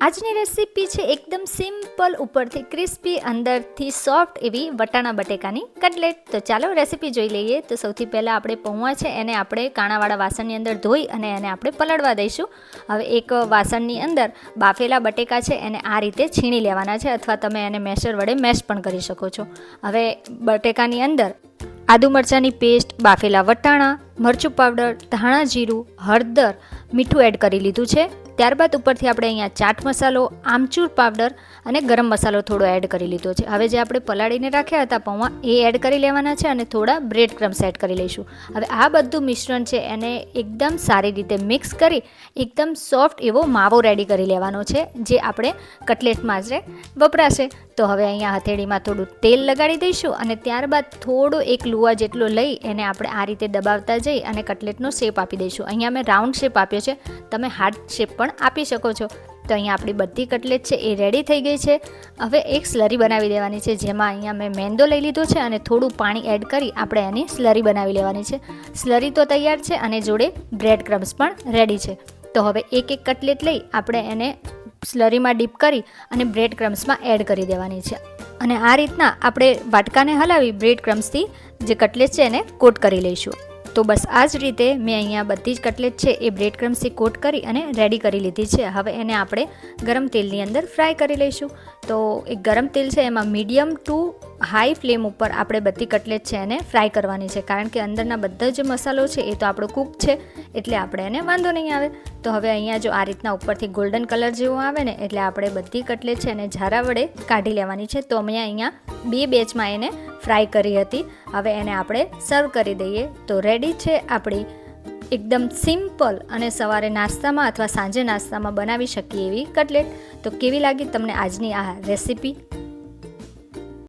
આજની રેસીપી છે એકદમ સિમ્પલ, ઉપરથી ક્રિસ્પી, અંદરથી સોફ્ટ એવી વટાણા બટેકાની કટલેટ. તો ચાલો રેસીપી જોઈ લઈએ. તો સૌથી પહેલાં આપણે પૌવા છે એને આપણે કાણાવાળા વાસણની અંદર ધોઈ અને એને આપણે પલળવા દઈશું. હવે એક વાસણની અંદર બાફેલા બટેકા છે એને આ રીતે છીણી લેવાના છે, અથવા તમે એને મેશર વડે મેશ પણ કરી શકો છો. હવે બટેકાની અંદર આદુ મરચાંની પેસ્ટ, બાફેલા વટાણા, મરચું પાવડર, ધાણા જીરું, હળદર, મીઠું એડ કરી લીધું છે. ત્યારબાદ ઉપરથી આપણે અહીંયા ચાટ મસાલો, આમચૂર પાવડર અને ગરમ મસાલો થોડો એડ કરી લીધો છે. હવે જે આપણે પલાળીને રાખ્યા હતા પૌવા એ એડ કરી લેવાના છે અને થોડા બ્રેડ ક્રમ્સ એડ કરી લઈશું. હવે આ બધું મિશ્રણ છે એને એકદમ સારી રીતે મિક્સ કરી એકદમ સોફ્ટ એવો માવો રેડી કરી લેવાનો છે, જે આપણે કટલેટમાં જ વપરાશે. તો હવે અહીંયા હથેળીમાં થોડું તેલ લગાડી દઈશું અને ત્યારબાદ થોડો એક લુવા જેટલો લઈ એને આપણે આ રીતે દબાવતા જઈ અને કટલેટનો શેપ આપી દઈશું. અહીંયા મેં રાઉન્ડ શેપ આપ્યો છે, તમે હાર્ટ શેપ પણ આપી શકો છો. તો અહીંયા આપણી બધી કટલેટ છે એ રેડી થઈ ગઈ છે. હવે એક સ્લરી બનાવી દેવાની છે, જેમાં અહીંયા મેં મેંદો લઈ લીધો છે અને થોડું પાણી એડ કરી આપણે એની સ્લરી બનાવી લેવાની છે. સ્લરી તો તૈયાર છે અને જોડે બ્રેડ ક્રમ્સ પણ રેડી છે. તો હવે એક એક કટલેટ લઈ આપણે એને સ્લરીમાં ડીપ કરી અને બ્રેડ ક્રમ્સમાં એડ કરી દેવાની છે. અને આ રીતના આપણે વાટકાને હલાવી બ્રેડ ક્રમ્સથી જે કટલેટ છે એને કોટ કરી લઈશું. તો બસ આ જ રીતે મેં અહીંયા બધી જ કટલેટ છે એ બ્રેડ ક્રમ્સથી કોટ કરી અને રેડી કરી લીધી છે. હવે એને આપણે ગરમ તેલની અંદર ફ્રાય કરી લઈશું. તો એક ગરમ તેલ છે એમાં મીડિયમ ટુ હાઈ ફ્લેમ ઉપર આપણે બધી કટલેટ છે એને ફ્રાય કરવાની છે, કારણ કે અંદરના બધા જ મસાલો છે એ તો આપણો કૂક છે, એટલે આપણે એને વાંધો નહીં આવે. તો હવે અહીંયા જો આ રીતના ઉપરથી ગોલ્ડન કલર જેવો આવે ને એટલે આપણે બધી કટલેટ છે એને ઝારા વડે કાઢી લેવાની છે. તો અમે અહીંયા 2 બેચમાં એને ફ્રાય કરી હતી. હવે એને આપણે સર્વ કરી દઈએ. તો રેડી છે આપણી એકદમ સિમ્પલ અને સવારે નાસ્તામાં અથવા સાંજે નાસ્તામાં બનાવી શકીએ એવી કટલેટ. તો કેવી લાગી તમને આજની આ રેસીપી?